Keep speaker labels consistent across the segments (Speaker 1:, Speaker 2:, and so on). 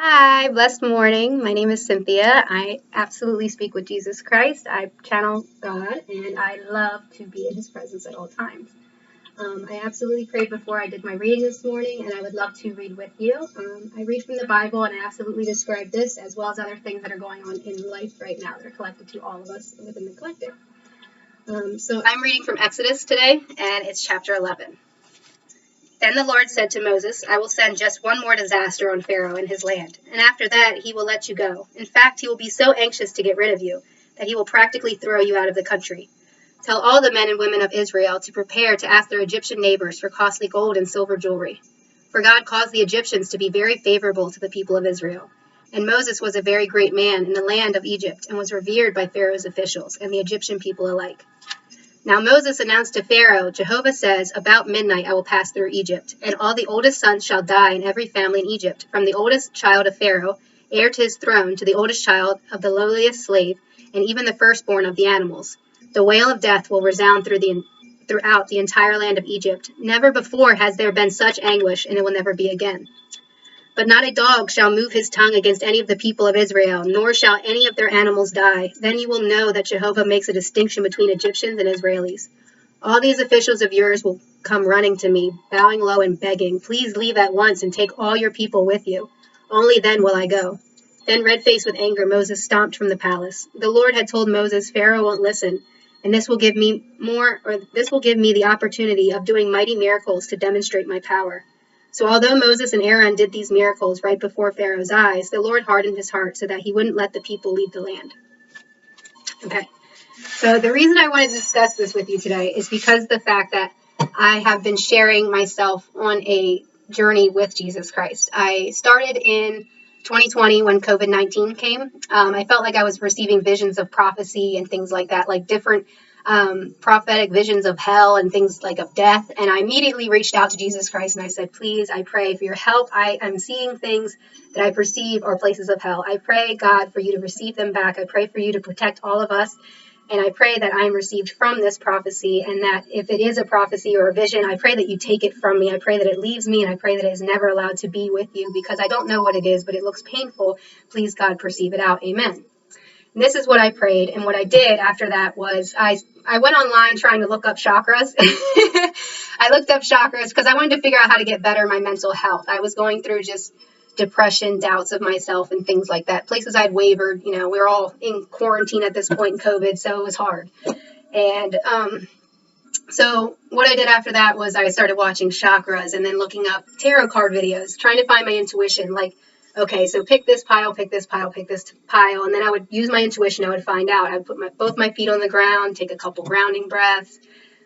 Speaker 1: Hi, blessed morning. My name is Cynthia. I absolutely speak with Jesus Christ. I channel God, and I love to be in His presence at all times. I absolutely prayed before I did my reading this morning, and I would love to read with you. I read from the Bible, and I absolutely describe this as well as other things that are going on in life right now that are collected to all of us within the collective. So I'm reading from Exodus today, and it's chapter 11. Then the Lord said to Moses, I will send just one more disaster on Pharaoh and his land, and after that he will let you go. In fact, he will be so anxious to get rid of you that he will practically throw you out of the country. Tell all the men and women of Israel to prepare to ask their Egyptian neighbors for costly gold and silver jewelry. For God caused the Egyptians to be very favorable to the people of Israel. And Moses was a very great man in the land of Egypt and was revered by Pharaoh's officials and the Egyptian people alike. Now Moses announced to Pharaoh, Jehovah says, about midnight I will pass through Egypt, and all the oldest sons shall die in every family in Egypt, from the oldest child of Pharaoh, heir to his throne, to the oldest child of the lowliest slave, and even the firstborn of the animals. The wail of death will resound throughout the entire land of Egypt. Never before has there been such anguish, and it will never be again. But not a dog shall move his tongue against any of the people of Israel, nor shall any of their animals die. Then you will know that Jehovah makes a distinction between Egyptians and Israelis. All these officials of yours will come running to me, bowing low and begging, please leave at once and take all your people with you. Only then will I go. Then, red-faced with anger, Moses stomped from the palace. The Lord had told Moses, Pharaoh won't listen, and this will give me the opportunity of doing mighty miracles to demonstrate my power. So although Moses and Aaron did these miracles right before Pharaoh's eyes, the Lord hardened his heart so that he wouldn't let the people leave the land. Okay. So the reason I wanted to discuss this with you today is because the fact that I have been sharing myself on a journey with Jesus Christ. I started in 2020 when COVID-19 came. I felt like I was receiving visions of prophecy and things like that, like different prophetic visions of hell and things like of death. And I immediately reached out to Jesus Christ and I said, please, I pray for your help. I am seeing things that I perceive are places of hell. I pray, God, for you to receive them back. I pray for you to protect all of us. And I pray that I am received from this prophecy, and that if it is a prophecy or a vision, I pray that you take it from me. I pray that it leaves me, and I pray that it is never allowed to be with you, because I don't know what it is, but it looks painful. Please, God, perceive it out. Amen. And this is what I prayed, and what I did after that was I went online trying to look up chakras. I looked up chakras because I wanted to figure out how to get better my mental health. I was going through just depression, doubts of myself, and things like that. Places I'd wavered. You know, we were all in quarantine at this point in COVID, so it was hard. And so what I did after that was I started watching chakras and then looking up tarot card videos, trying to find my intuition. Like, okay, so pick this pile, pick this pile, pick this pile. And then I would use my intuition. I would find out. I would put both my feet on the ground, take a couple grounding breaths,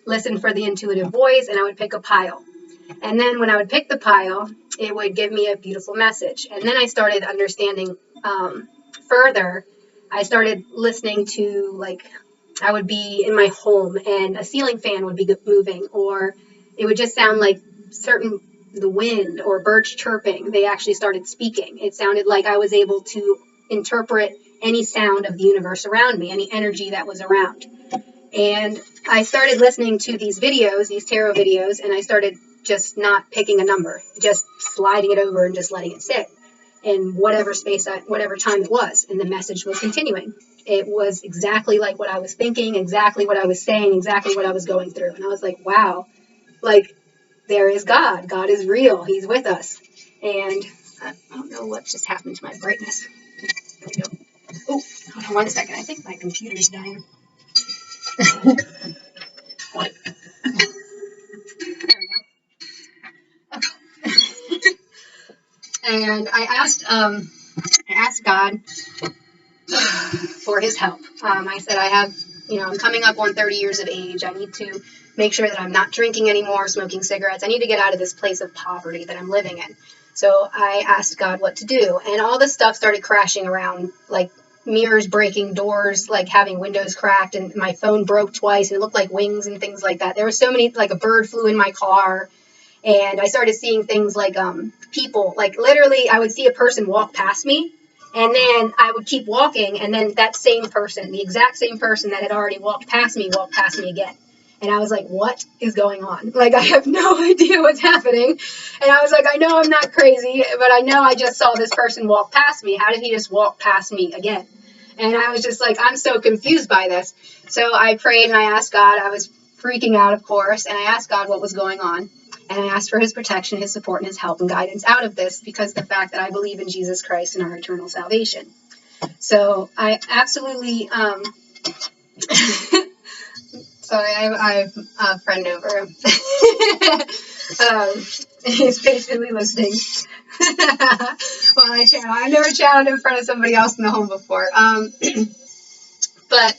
Speaker 1: listen for the intuitive voice, and I would pick a pile. And then when I would pick the pile, it would give me a beautiful message. And then I started understanding further. I started listening to, like, I would be in my home and a ceiling fan would be moving, or it would just sound like the wind or birds chirping. They actually started speaking. It sounded like I was able to interpret any sound of the universe around me, any energy that was around. And I started listening to these videos, these tarot videos, and I started just not picking a number, just sliding it over and just letting it sit in whatever space, whatever time it was. And the message was continuing. It was exactly like what I was thinking, exactly what I was saying, exactly what I was going through. And I was like, wow, like, there is God. God is real. He's with us. And I don't know what just happened to my brightness. There we go. Oh, hold on 1 second. I think my computer's dying. There we go. Okay. And I asked God for his help. I said, I'm coming up on 30 years of age. I need to make sure that I'm not drinking anymore, smoking cigarettes. I need to get out of this place of poverty that I'm living in. So I asked God what to do. And all this stuff started crashing around, like mirrors breaking, doors, like having windows cracked, and my phone broke twice, and it looked like wings and things like that. There were so many, like a bird flew in my car. And I started seeing things like people, like literally I would see a person walk past me, and then I would keep walking, and then that same person, the exact same person that had already walked past me again. And I was like, what is going on? Like, I have no idea what's happening. And I was like, I know I'm not crazy, but I know I just saw this person walk past me. How did he just walk past me again? And I was just like, I'm so confused by this. So I prayed and I asked God. I was freaking out, of course, and I asked God what was going on. And I asked for his protection, his support, and his help and guidance out of this, because the fact that I believe in Jesus Christ and our eternal salvation. So I absolutely, sorry, I have a friend over. He's patiently listening while I channel. I've never channeled in front of somebody else in the home before. But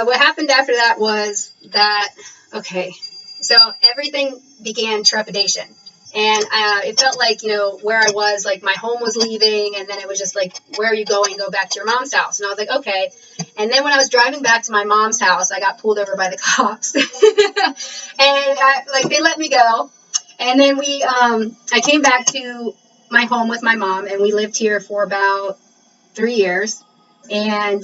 Speaker 1: what happened after that was that, okay, so everything began trepidation. And it felt like, where I was, like my home was leaving, and then it was just like, where are you going? Go back to your mom's house. And I was like, okay. And then when I was driving back to my mom's house, I got pulled over by the cops. And they let me go. And then I came back to my home with my mom, and we lived here for about 3 years. And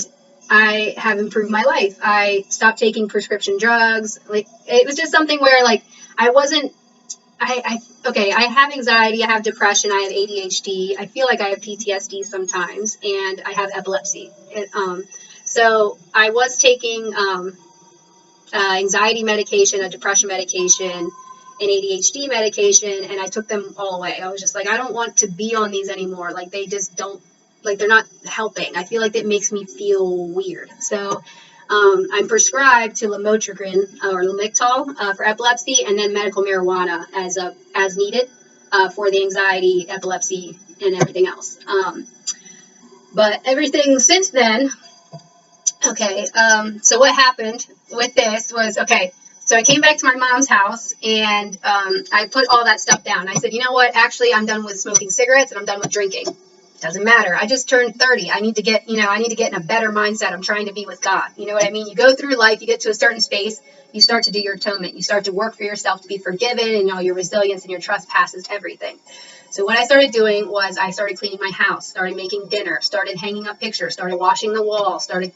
Speaker 1: I have improved my life. I stopped taking prescription drugs. Like, it was just something where, like, I wasn't, okay, I have anxiety, I have depression, I have ADHD, I feel like I have PTSD sometimes, and I have epilepsy. So I was taking anxiety medication, a depression medication, an ADHD medication, and I took them all away. I was just like, I don't want to be on these anymore. Like, they just don't, like, they're not helping. I feel like it makes me feel weird. So I'm prescribed to lamotrigine or Lamictal for epilepsy, and then medical marijuana as needed for the anxiety, epilepsy, and everything else. But everything since then, okay, so what happened with this was, okay, so I came back to my mom's house, and I put all that stuff down. I said, you know what, actually, I'm done with smoking cigarettes, and I'm done with drinking. Doesn't matter. I just turned 30. I need to get in a better mindset. I'm trying to be with God. You know what I mean? You go through life, you get to a certain space, you start to do your atonement. You start to work for yourself to be forgiven, and all your resilience and your trespasses, everything. So what I started doing was I started cleaning my house, started making dinner, started hanging up pictures, started washing the wall, started,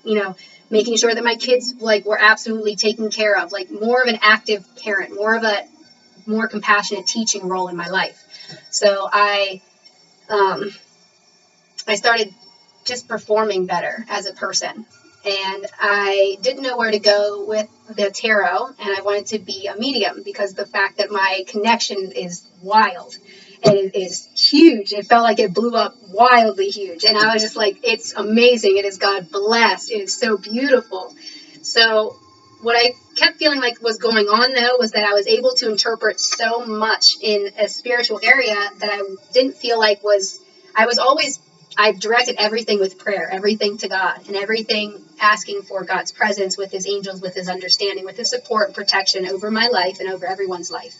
Speaker 1: making sure that my kids were absolutely taken care of, like more of an active parent, more compassionate teaching role in my life. So I started just performing better as a person. And I didn't know where to go with the tarot, and I wanted to be a medium because the fact that my connection is wild and it is huge. It felt like it blew up wildly huge. And I was just like, it's amazing. It is God blessed. It is so beautiful. So what I kept feeling like was going on, though, was that I was able to interpret so much in a spiritual area that I didn't feel like I've directed everything with prayer, everything to God, and everything asking for God's presence with his angels, with his understanding, with his support and protection over my life and over everyone's life.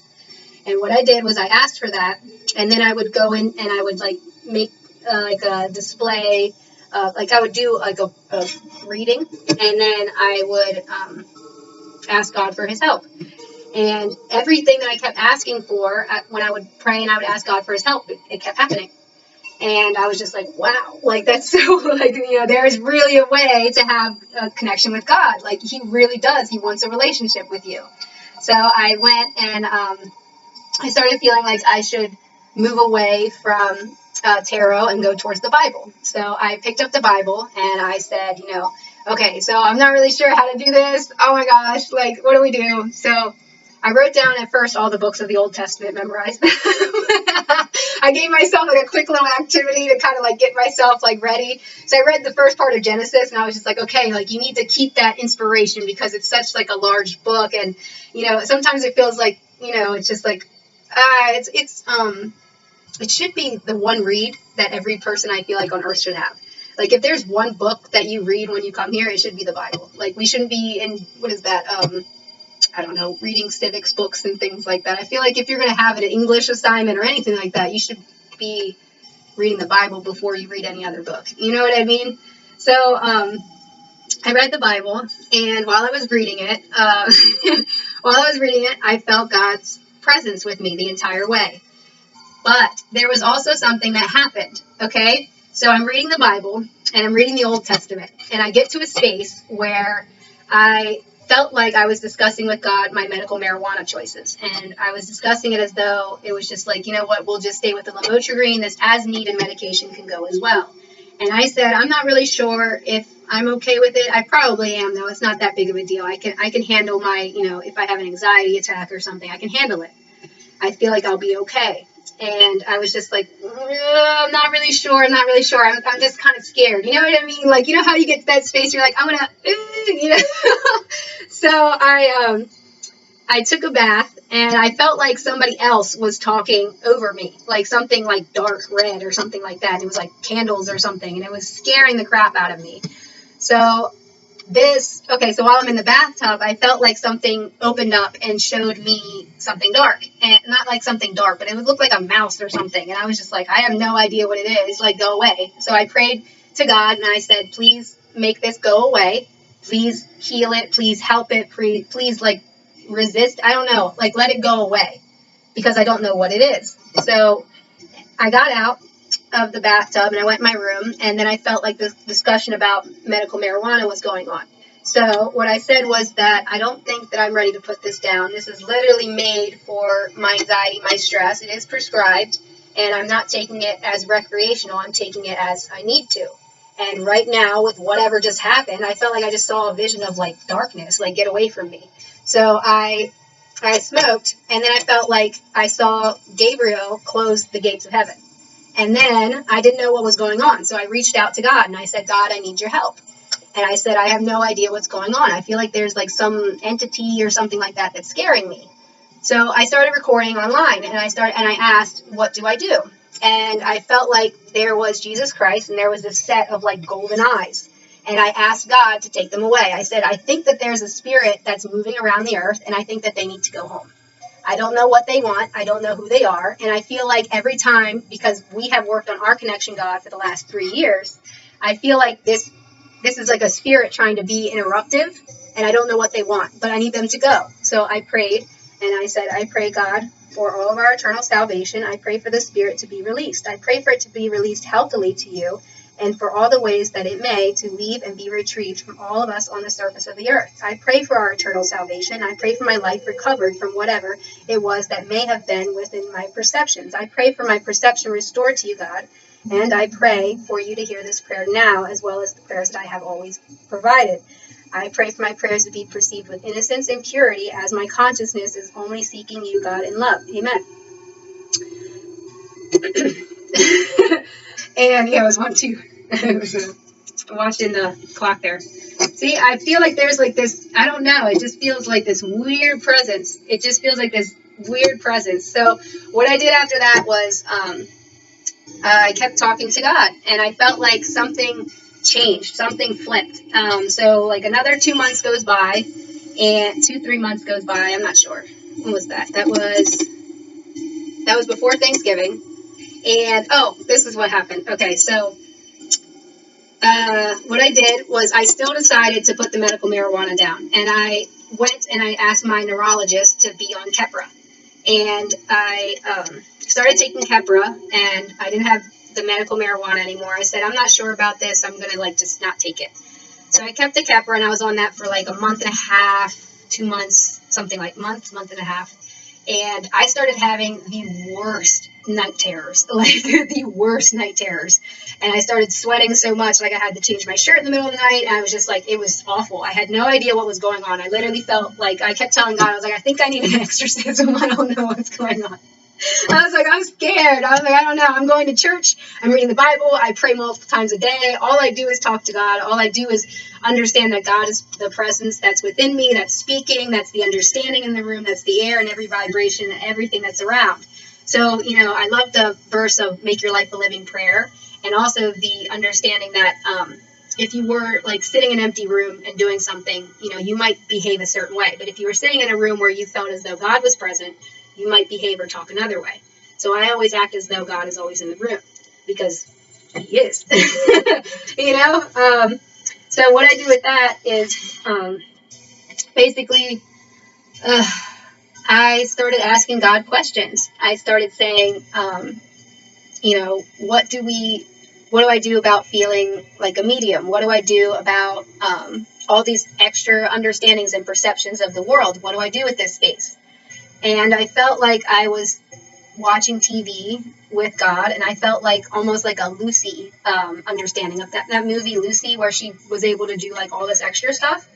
Speaker 1: And what I did was I asked for that, and then I would go in and I would make a display, I would do a reading, and then I would ask God for his help. And everything that I kept asking for, when I would pray and I would ask God for his help, it kept happening. And I was just like, wow, that's so, there's really a way to have a connection with God. Like, he really does. He wants a relationship with you. So I went and I started feeling like I should move away from tarot and go towards the Bible. So I picked up the Bible and I said, okay, so I'm not really sure how to do this. Oh my gosh, what do we do? So I wrote down at first all the books of the Old Testament, memorized them. I gave myself a quick little activity to kind of get myself ready. So I read the first part of Genesis, and I was just like, okay, you need to keep that inspiration because it's such a large book, and sometimes it feels like it's just it should be the one read that every person I feel like on earth should have. If there's one book that you read when you come here, it should be the Bible. We shouldn't be in, what is that, I don't know, reading civics books and things like that. I feel like if you're going to have an English assignment or anything like that, you should be reading the Bible before you read any other book. You know what I mean? So I read the Bible, and while I was reading it, I felt God's presence with me the entire way. But there was also something that happened, okay? So I'm reading the Bible, and I'm reading the Old Testament, and I get to a space where I felt like I was discussing with God my medical marijuana choices. And I was discussing it as though it was just like, you know what, we'll just stay with the lamotrigine. This as needed medication can go as well. And I said, I'm not really sure if I'm okay with it. I probably am, though. It's not that big of a deal. I can handle my, if I have an anxiety attack or something, I can handle it. I feel like I'll be okay. And I was just like, I'm not really sure. I'm not really sure. I'm just kind of scared. You know what I mean? Like, you know how you get to that space, you're like, I'm going to, So I took a bath, and I felt like somebody else was talking over me, like something like dark red or something like that. It was like candles or something, and it was scaring the crap out of me. So so while I'm in the bathtub, I felt like something opened up and showed me something dark. And not like something dark, but it would look like a mouse or something. And I was just like, I have no idea what it is. Like, go away. So I prayed to God, and I said, please make this go away. Please heal it. Please help it. Please, like, resist. I don't know. Like, let it go away, because I don't know what it is. So I got out of the bathtub and I went in my room, and then I felt like this discussion about medical marijuana was going on. So what I said was that I don't think that I'm ready to put this down. This is literally made for my anxiety, my stress. It is prescribed, and I'm not taking it as recreational. I'm taking it as I need to. And right now, with whatever just happened, I felt like I just saw a vision of like darkness, like get away from me. So I smoked, and then I felt like I saw Gabriel close the gates of heaven. And then I didn't know what was going on. So I reached out to God, and I said, God, I need your help. And I said, I have no idea what's going on. I feel like there's like some entity or something like that that's scaring me. So I started recording online, and I asked, what do I do? And I felt like there was Jesus Christ, and there was this set of like golden eyes. And I asked God to take them away. I said, I think that there's a spirit that's moving around the earth, and I think that they need to go home. I don't know what they want. I don't know who they are. And I feel like every time, because we have worked on our connection, God, for the last 3 years, I feel like this is like a spirit trying to be interruptive, and I don't know what they want, but I need them to go. So I prayed, and I said, I pray, God, for all of our eternal salvation. I pray for the spirit to be released. I pray for it to be released healthily to you, and for all the ways that it may to leave and be retrieved from all of us on the surface of the earth. I pray for our eternal salvation. I pray for my life recovered from whatever it was that may have been within my perceptions. I pray for my perception restored to you, God, and I pray for you to hear this prayer now, as well as the prayers that I have always provided. I pray for my prayers to be perceived with innocence and purity, as my consciousness is only seeking you, God, in love. Amen. And yeah, it was 1, 2. It was watching the clock there. See, I feel like there's like this, I don't know, it just feels like this weird presence. It just feels like this weird presence. So what I did after that was I kept talking to God, and I felt like something changed, something flipped. So like another 2 months goes by, and 3 months goes by. I'm not sure. When was that? That was before Thanksgiving. And this is what happened. Okay, so what I did was I still decided to put the medical marijuana down, and I went and I asked my neurologist to be on Keppra, and I started taking Keppra, and I didn't have the medical marijuana anymore. I said, I'm not sure about this. I'm gonna like just not take it. So I kept the Keppra, and I was on that for like a month and a half, 2 months, something like month and a half. And I started having the worst night terrors, like the worst night terrors. And I started sweating so much, like I had to change my shirt in the middle of the night. And I was just like, it was awful. I had no idea what was going on. I literally felt like I kept telling God, I was like, I think I need an exorcism. I don't know what's going on. I was like, I'm scared. I was like, I don't know. I'm going to church. I'm reading the Bible. I pray multiple times a day. All I do is talk to God. All I do is understand that God is the presence that's within me, that's speaking, that's the understanding in the room, that's the air and every vibration and everything that's around. So, I love the verse of make your life a living prayer, and also the understanding that if you were like sitting in an empty room and doing something, you might behave a certain way. But if you were sitting in a room where you felt as though God was present, you might behave or talk another way. So I always act as though God is always in the room, because he is. So what I do with that is basically I started asking God questions. I started saying, what do I do about feeling like a medium? What do I do about all these extra understandings and perceptions of the world. What do I do with this space? And I felt like I was watching TV with God, and I felt like almost like a Lucy understanding of that movie Lucy, where she was able to do like all this extra stuff.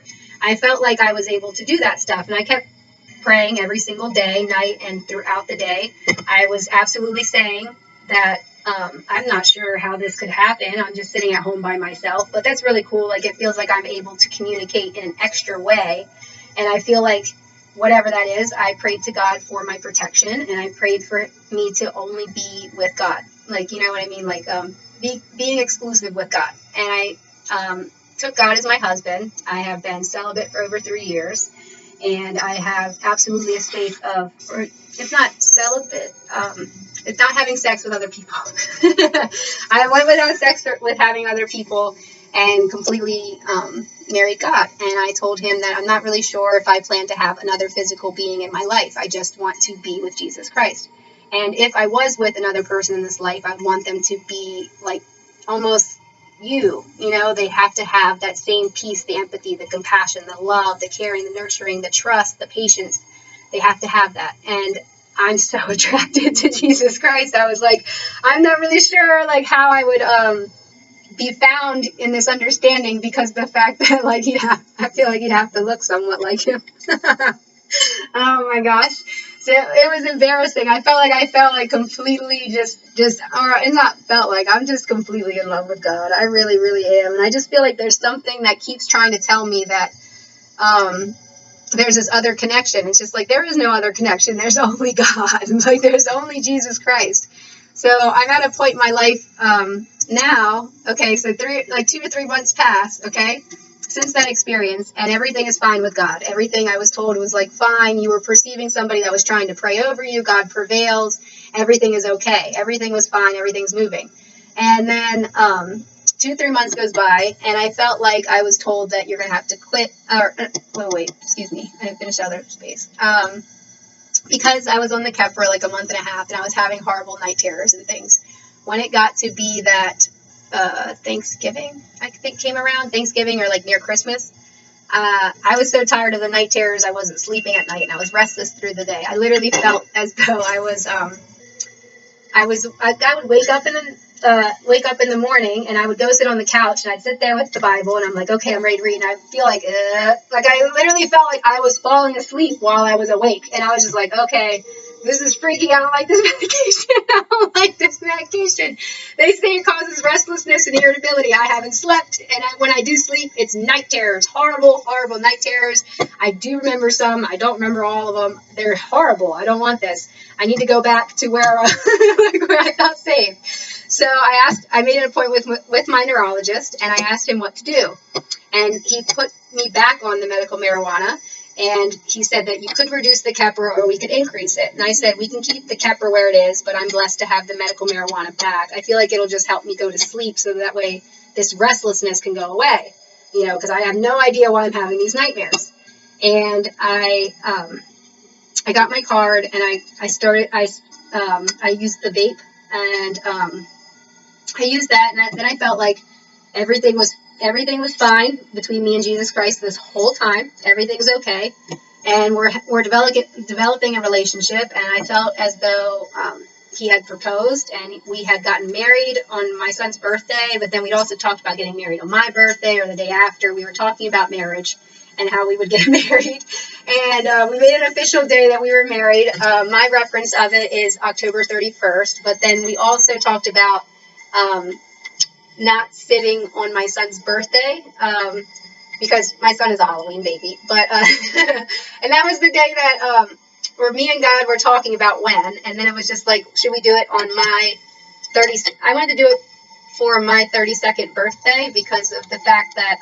Speaker 1: I felt like I was able to do that stuff, and I kept praying every single day, night, and throughout the day. I was absolutely saying that I'm not sure how this could happen. I'm just sitting at home by myself, but that's really cool. Like, it feels like I'm able to communicate in an extra way, and I feel like whatever that is, I prayed to God for my protection, and I prayed for me to only be with God. Like, you know what I mean? Like, being exclusive with God. And I took God as my husband. I have been celibate for over 3 years, and I have absolutely a space of, or it's not celibate, it's not having sex with other people. I went without sex with having other people and completely married God. And I told him that I'm not really sure if I plan to have another physical being in my life. I just want to be with Jesus Christ. And if I was with another person in this life, I'd want them to be like almost you know, they have to have that same peace, the empathy, the compassion, the love, the caring, the nurturing, the trust, the patience. They have to have that. And I'm so attracted to Jesus Christ. I was like, I'm not really sure like how I would be found in this understanding, because the fact that like I feel like you'd have to look somewhat like him. Oh my gosh. So it was embarrassing. I felt like completely or it's not felt like, I'm just completely in love with God. I really, really am. And I just feel like there's something that keeps trying to tell me that there's this other connection. It's just like, there is no other connection. There's only God. Like, there's only Jesus Christ. So I'm at a point in my life now, okay, so 2 to 3 months passed, okay, since that experience, and everything is fine with God. Everything I was told was like, fine, you were perceiving somebody that was trying to pray over you, God prevails, everything is okay, everything was fine, everything's moving. And then 2-3 months goes by, and I felt like I was told that you're going to have to quit, excuse me, I didn't finish the other space. Because I was on the KEP for like a month and a half, and I was having horrible night terrors and things. When it got to be that Thanksgiving, I think came around, Thanksgiving or like near Christmas, I was so tired of the night terrors, I wasn't sleeping at night, and I was restless through the day. I literally felt as though I would wake up in the morning, and I would go sit on the couch, and I'd sit there with the Bible, and I'm like, okay, I'm ready to read, and I feel like I literally felt like I was falling asleep while I was awake, and I was just like, okay, this is freaky. I don't like this medication. I don't like this medication. They say it causes restlessness and irritability. I haven't slept, and when I do sleep, it's night terrors, horrible, horrible night terrors. I do remember some. I don't remember all of them. They're horrible. I don't want this. I need to go back to where I felt safe. So I made an appointment with my neurologist, and I asked him what to do. And he put me back on the medical marijuana, and he said that you could reduce the Keppra or we could increase it. And I said, we can keep the Keppra where it is, but I'm blessed to have the medical marijuana back. I feel like it'll just help me go to sleep, so that way this restlessness can go away, you know, because I have no idea why I'm having these nightmares. And I got my card, and I used the vape, and I used that, and then I felt like everything was fine between me and Jesus Christ this whole time. Everything's okay, and we're developing a relationship, and I felt as though he had proposed, and we had gotten married on my son's birthday, but then we'd also talked about getting married on my birthday or the day after. We were talking about marriage and how we would get married, and we made an official day that we were married. My reference of it is October 31st, but then we also talked about not sitting on my son's birthday, because my son is a Halloween baby. But and that was the day that where me and God were talking about when, and then it was just like, should we do it on my 30? I wanted to do it for my 32nd birthday because of the fact that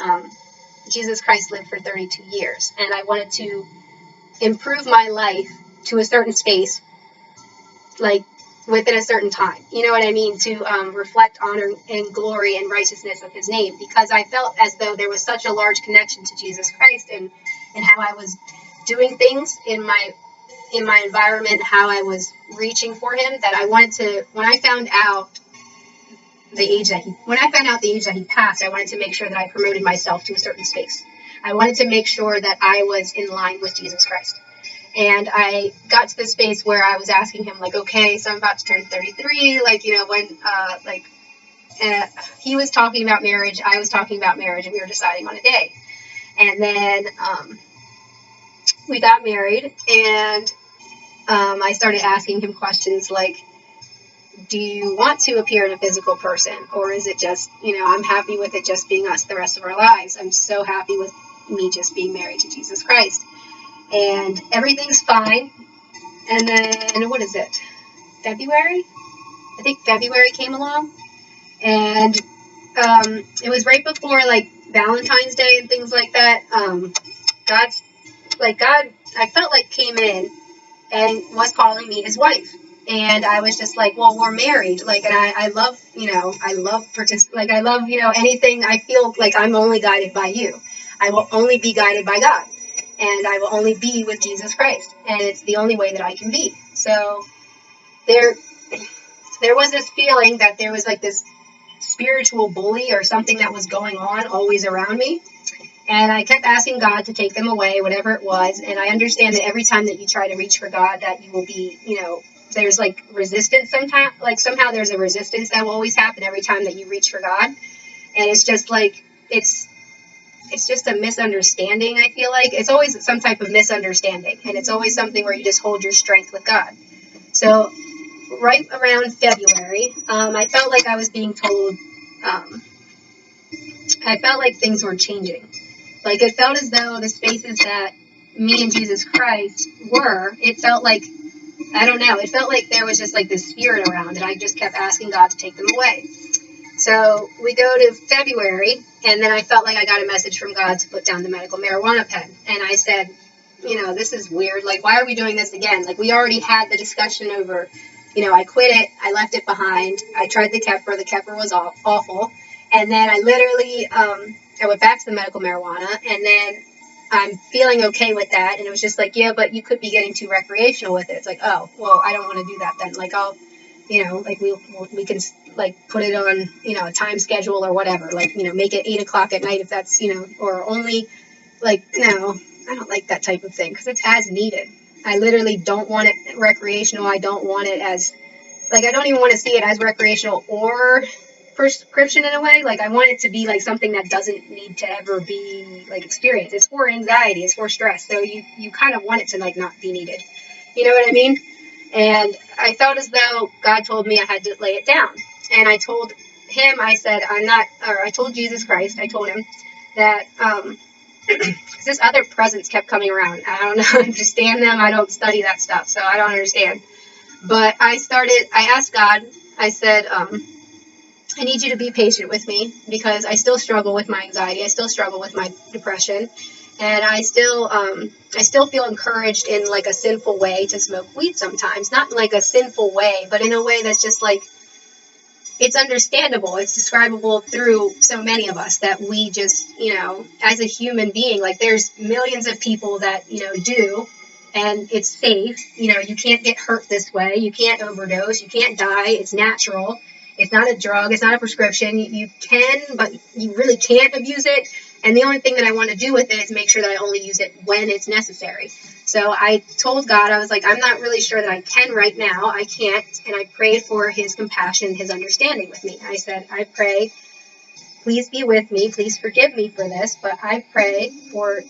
Speaker 1: Jesus Christ lived for 32 years, and I wanted to improve my life to a certain space, like within a certain time, you know what I mean, to reflect honor and glory and righteousness of his name, because I felt as though there was such a large connection to Jesus Christ, and how I was doing things in my environment, how I was reaching for him, that I wanted to, when I found out the age that he passed, I wanted to make sure that I promoted myself to a certain space. I wanted to make sure that I was in line with Jesus Christ. And I got to the space where I was asking him, like, okay, so I'm about to turn 33, like, he was talking about marriage, I was talking about marriage, and we were deciding on a day. And then we got married, and I started asking him questions like, do you want to appear in a physical person? Or is it just, I'm happy with it just being us the rest of our lives. I'm so happy with me just being married to Jesus Christ. And everything's fine. And then, what is it? February? I think February came along. And it was right before, like, Valentine's Day and things like that. God, I felt like came in and was calling me his wife. And I was just like, well, we're married. Like, and I love, I love, anything. I feel like I'm only guided by you. I will only be guided by God. And I will only be with Jesus Christ. And it's the only way that I can be. So there was this feeling that there was like this spiritual bully or something that was going on always around me. And I kept asking God to take them away, whatever it was. And I understand that every time that you try to reach for God, that you will be, there's like resistance sometimes. Like somehow there's a resistance that will always happen every time that you reach for God. And it's just like, it's just a misunderstanding, I feel like. It's always some type of misunderstanding. And it's always something where you just hold your strength with God. So right around February, I felt like I was being told, I felt like things were changing. Like, it felt as though the spaces that me and Jesus Christ were, it felt like, I don't know, it felt like there was just like this spirit around, and I just kept asking God to take them away. So we go to February, and then I felt like I got a message from God to put down the medical marijuana pen. And I said, this is weird. Like, why are we doing this again? Like, we already had the discussion over, I quit it. I left it behind. I tried the Kepper. The Kepper was awful. And then I literally, I went back to the medical marijuana, and then I'm feeling okay with that. And it was just like, yeah, but you could be getting too recreational with it. It's like, oh, well, I don't want to do that then. Like, I'll, like we can like put it on, a time schedule or whatever. Like, make it 8:00 at night if that's, or only like, no, I don't like that type of thing because it's as needed. I literally don't want it recreational. I don't want it as, like, I don't even want to see it as recreational or prescription in a way. Like, I want it to be like something that doesn't need to ever be like experienced. It's for anxiety, it's for stress. So you kind of want it to like not be needed. You know what I mean? And I felt as though God told me I had to lay it down. And I told him, I said, I told Jesus Christ, I told him that, this other presence kept coming around. I don't know, understand them. I don't study that stuff, so I don't understand. But I asked God, I said, I need you to be patient with me because I still struggle with my anxiety. I still struggle with my depression. And I still feel encouraged in like a sinful way to smoke weed sometimes. Not in like a sinful way, but in a way that's just like, it's understandable. It's describable through so many of us that we just, as a human being, like there's millions of people that, do, and it's safe. You can't get hurt this way. You can't overdose. You can't die. It's natural. It's not a drug. It's not a prescription. You can, but you really can't abuse it. And the only thing that I want to do with it is make sure that I only use it when it's necessary. So I told God, I was like, I'm not really sure that I can right now. I can't. And I prayed for his compassion, his understanding with me. I said, I pray, please be with me. Please forgive me for this. But I pray for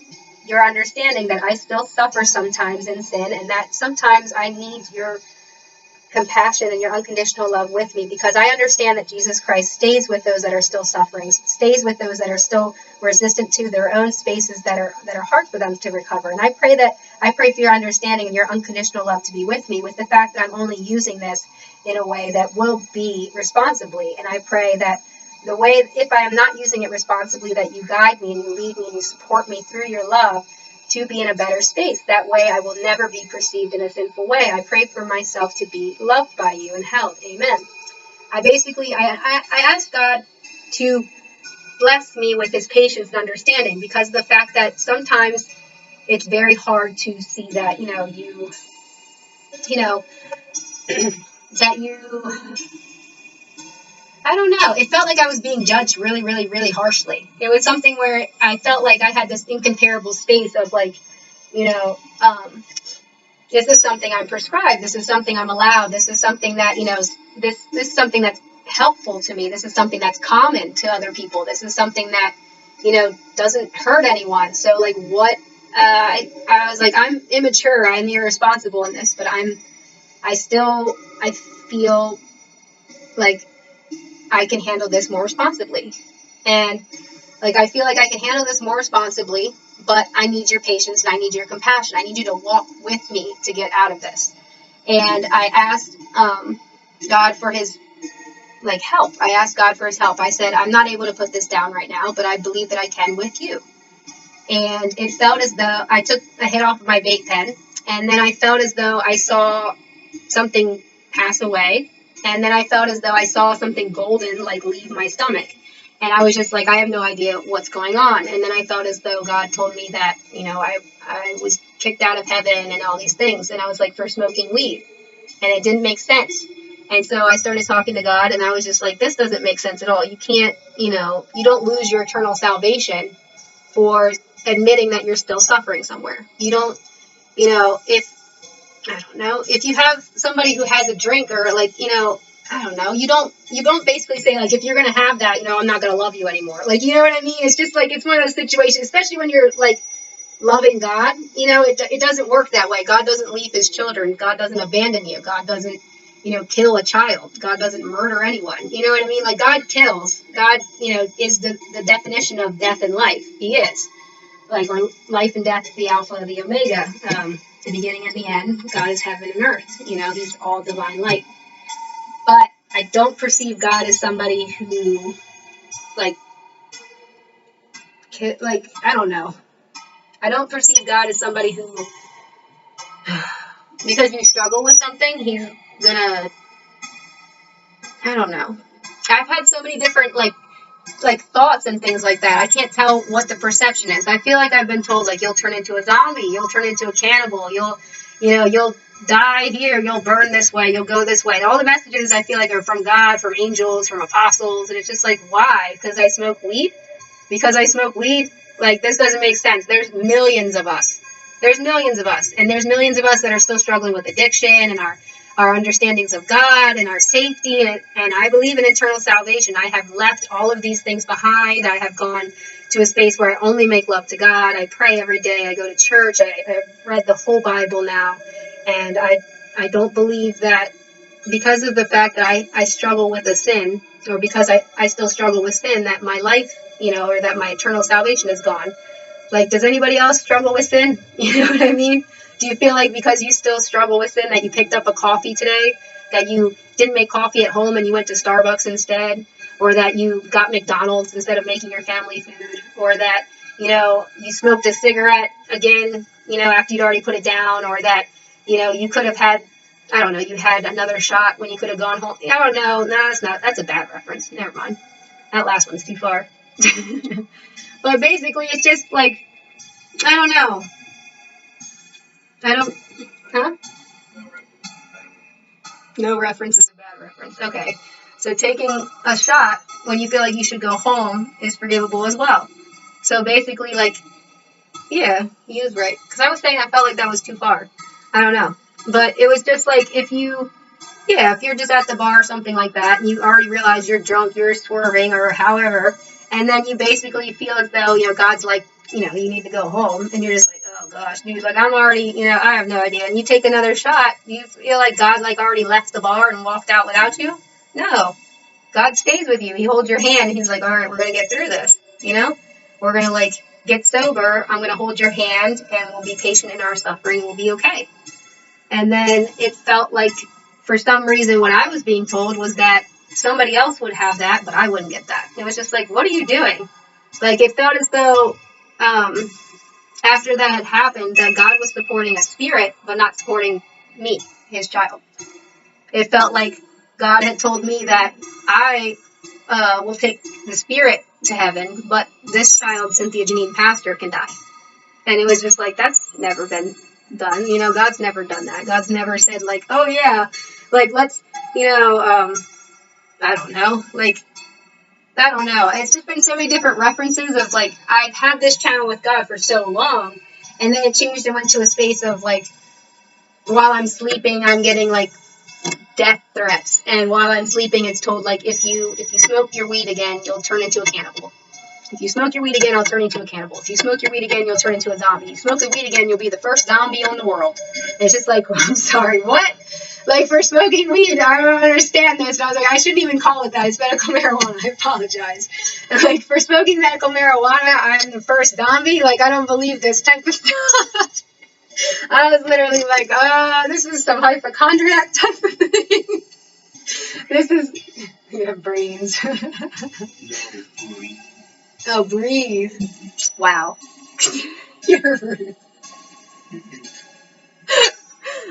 Speaker 1: your understanding that I still suffer sometimes in sin and that sometimes I need your compassion and your unconditional love with me, because I understand that Jesus Christ stays with those that are still suffering, stays with those that are still resistant to their own spaces that are hard for them to recover. And I pray for your understanding and your unconditional love to be with me, with the fact that I'm only using this in a way that will be responsibly. And I pray that the way, if I am not using it responsibly, that you guide me and you lead me and you support me through your love to be in a better space. That way I will never be perceived in a sinful way. I pray for myself to be loved by you and held. Amen. I asked God to bless me with his patience and understanding, because of the fact that sometimes it's very hard to see that, that you, I don't know. It felt like I was being judged really, really, really harshly. It was something where I felt like I had this incomparable space of like, you know, this is something I'm prescribed. This is something I'm allowed. This is something that, this is something that's helpful to me. This is something that's common to other people. This is something that, doesn't hurt anyone. So like what, I was like, I'm immature. I'm irresponsible in this, but I feel like I can handle this more responsibly. And like, I feel like I can handle this more responsibly, but I need your patience and I need your compassion. I need you to walk with me to get out of this. And I asked God for his help. I asked God for his help. I said, I'm not able to put this down right now, but I believe that I can with you. And it felt as though I took a hit off of my vape pen, and then I felt as though I saw something pass away, and then I felt as though I saw something golden leave my stomach. And I was just like, I have no idea what's going on. And then I felt as though God told me that, I was kicked out of heaven and all these things. And I was like, for smoking weed. And it didn't make sense. And so I started talking to God, and I was just like, this doesn't make sense at all. You can't, you don't lose your eternal salvation for admitting that you're still suffering somewhere. You don't, if, I don't know, if you have somebody who has a drink or I don't know, you don't basically say if you're going to have that, I'm not going to love you anymore. You know what I mean? It's just it's one of those situations, especially when you're loving God, it doesn't work that way. God doesn't leave his children. God doesn't abandon you. God doesn't, kill a child. God doesn't murder anyone. You know what I mean? God kills. God, is the definition of death and life. He is. Or life and death, the Alpha and the Omega, the beginning and the end. God is heaven and earth. He's all divine light. But I don't perceive God as somebody who, I don't know. I don't perceive God as somebody who, because you struggle with something, he's gonna, I don't know. I've had so many different, thoughts and things like that. I can't tell what the perception is. I feel like I've been told, you'll turn into a zombie, you'll turn into a cannibal, you'll die here, you'll burn this way, you'll go this way. And all the messages I feel like are from God, from angels, from apostles, and it's just why? Because I smoke weed? Because I smoke weed? This doesn't make sense. There's millions of us. There's millions of us. And there's millions of us that are still struggling with addiction and our understandings of God and our safety. And I believe in eternal salvation. I have left all of these things behind. I have gone to a space where I only make love to God. I pray every day. I go to church. I've read the whole Bible now. And I don't believe that because of the fact that I struggle with a sin, or because I still struggle with sin, that my life, or that my eternal salvation is gone. Does anybody else struggle with sin? You know what I mean? Do you feel like because you still struggle with sin that you picked up a coffee today, that you didn't make coffee at home and you went to Starbucks instead, or that you got McDonald's instead of making your family food, or that, you smoked a cigarette again, after you'd already put it down, or that, you could have had, I don't know, you had another shot when you could have gone home. I don't know. No, that's a bad reference. Never mind. That last one's too far. But basically, it's just I don't know. I don't, huh? No reference is a bad reference. Okay. So taking a shot when you feel like you should go home is forgivable as well. So basically, yeah, he is right. Because I was saying I felt like that was too far. I don't know. But it was just if you're just at the bar or something like that, and you already realize you're drunk, you're swerving or however, and then you basically feel as though, God's you need to go home, and you're just oh gosh, dude, I'm already, I have no idea. And you take another shot, you feel like God already left the bar and walked out without you? No. God stays with you. He holds your hand, and he's all right, we're going to get through this, We're going to get sober. I'm going to hold your hand, and we'll be patient in our suffering. We'll be okay. And then it felt for some reason, what I was being told was that somebody else would have that, but I wouldn't get that. It was just what are you doing? It felt as though after that had happened, that God was supporting a spirit, but not supporting me, his child. It felt like God had told me that I will take the spirit to heaven, but this child, Cynthia Janine Pastor, can die. And it was just that's never been done. God's never done that. God's never said oh yeah, let's, I don't know. Like, I don't know. It's just been so many different references of like, I've had this channel with God for so long, and then it changed and went to a space of like, while I'm sleeping, I'm getting like death threats, and while I'm sleeping, it's told like, if you smoke your weed again, you'll turn into a cannibal. If you smoke your weed again, I'll turn into a cannibal. If you smoke your weed again, you'll turn into a zombie. You smoke the weed again, you'll be the first zombie on the world. And it's just like, I'm sorry, what? Like, for smoking weed, I don't understand this. And I was like, I shouldn't even call it that. It's medical marijuana. I apologize. And like, for smoking medical marijuana, I'm the first zombie? Like, I don't believe this type of stuff. I was literally like, this is some hypochondriac type of thing. This is, you have brains. Oh, breathe. Wow. You're rude.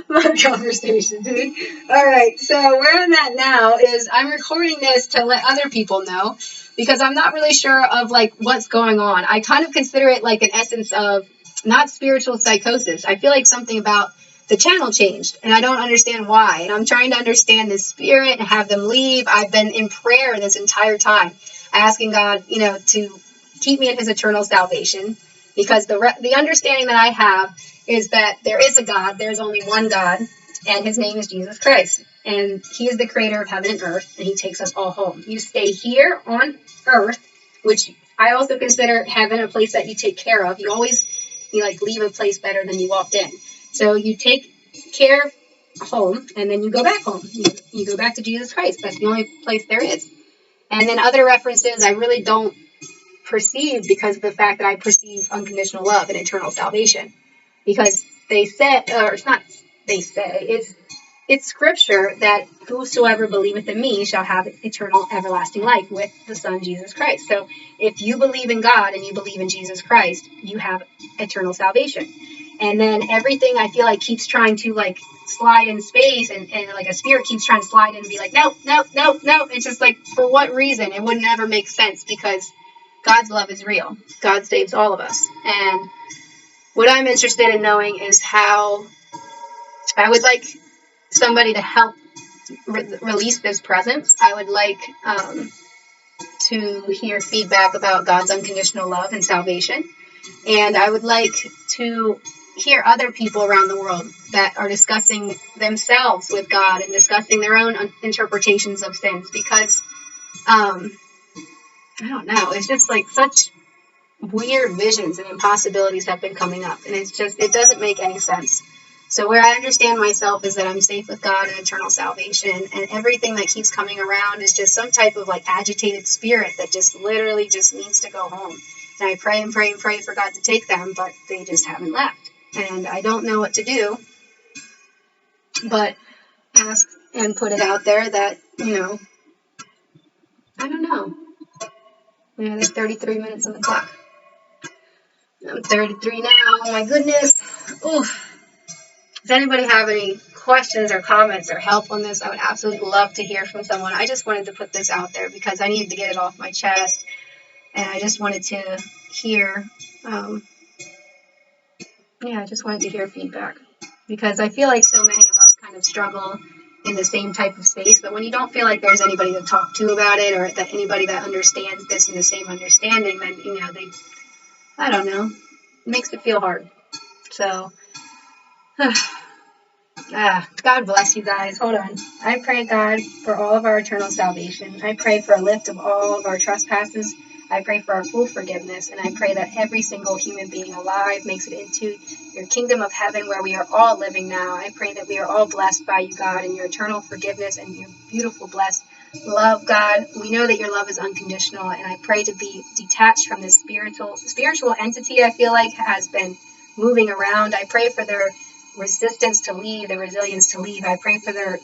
Speaker 1: My conversation, dude. All right, so where I'm at now is I'm recording this to let other people know, because I'm not really sure of like what's going on. I kind of consider it like an essence of not spiritual psychosis. I feel like something about the channel changed, and I don't understand why. And I'm trying to understand this spirit and have them leave. I've been in prayer this entire time, asking God, to keep me in His eternal salvation, because the understanding that I have is that there is a God, there's only one God, and His name is Jesus Christ. And He is the creator of heaven and earth, and He takes us all home. You stay here on earth, which I also consider heaven a place that you take care of. You like leave a place better than you walked in. So you take care of home, and then you go back home. You go back to Jesus Christ. That's the only place there is. And then other references I really don't perceive, because of the fact that I perceive unconditional love and eternal salvation. Because they said, or it's not they say, it's scripture that whosoever believeth in me shall have eternal everlasting life with the Son Jesus Christ. So if you believe in God and you believe in Jesus Christ, you have eternal salvation. And then everything I feel like keeps trying to like slide in space, and like a spirit keeps trying to slide in and be like, no, no, no, no. It's just like, for what reason? It would never make sense, because God's love is real. God saves all of us. And what I'm interested in knowing is how I would like somebody to help release this presence. I would like to hear feedback about God's unconditional love and salvation. And I would like to hear other people around the world that are discussing themselves with God and discussing their own interpretations of sins, because I don't know, it's just like such weird visions and impossibilities have been coming up, and it doesn't make any sense. So where I understand myself is that I'm safe with God and eternal salvation, and everything that keeps coming around is just some type of like agitated spirit that just literally just needs to go home. And I pray and pray and pray for God to take them, but they just haven't left. And I don't know what to do, but ask and put it out there that, I don't know. Yeah, there's 33 minutes on the clock. I'm 33 now. Oh my goodness. Oof. Does anybody have any questions or comments or help on this? I would absolutely love to hear from someone. I just wanted to put this out there because I needed to get it off my chest, and I just wanted to hear, I just wanted to hear feedback, because I feel like so many of us kind of struggle in the same type of space, but when you don't feel like there's anybody to talk to about it, or that anybody that understands this in the same understanding, then, I don't know, it makes it feel hard. So, God bless you guys. Hold on. I pray, God, for all of our eternal salvation. I pray for a lift of all of our trespasses. I pray for our full forgiveness. And I pray that every single human being alive makes it into your kingdom of heaven, where we are all living now. I pray that we are all blessed by you, God, and your eternal forgiveness and your beautiful, blessed love, God. We know that your love is unconditional. And I pray to be detached from this spiritual entity I feel like has been moving around. I pray for their resistance to leave, their resilience to leave. I pray for their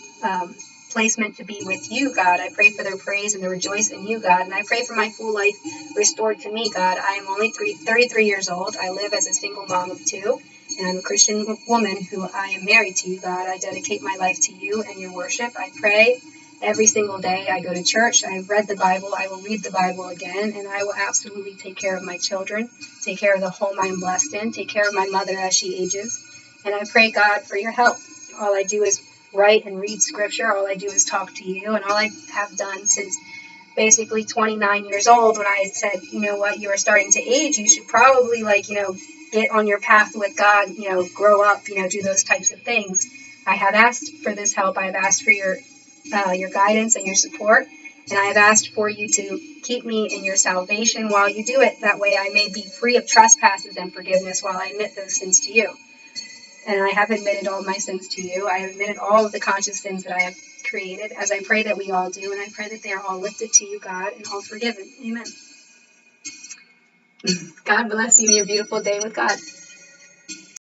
Speaker 1: placement to be with you, God. I pray for their praise and their rejoice in you, God. And I pray for my full life restored to me, God. I am only 33 years old. I live as a single mom of two, and I'm a Christian woman who I am married to you, God. I dedicate my life to you and your worship. I pray every single day. I go to church. I've read the Bible. I will read the Bible again, and I will absolutely take care of my children, take care of the home I am blessed in, take care of my mother as she ages. And I pray, God, for your help. All I do is write and read scripture. All I do is talk to you, and all I have done since basically 29 years old, when I said, you know what, you are starting to age, you should probably, like, get on your path with God, grow up, do those types of things. I have asked for this help. I have asked for your guidance and your support, and I have asked for you to keep me in your salvation while you do it. That way I may be free of trespasses and forgiveness while I admit those sins to you. And I have admitted all of my sins to you. I have admitted all of the conscious sins that I have created, as I pray that we all do, and I pray that they are all lifted to you, God, and all forgiven. Amen. God bless you in your beautiful day with God.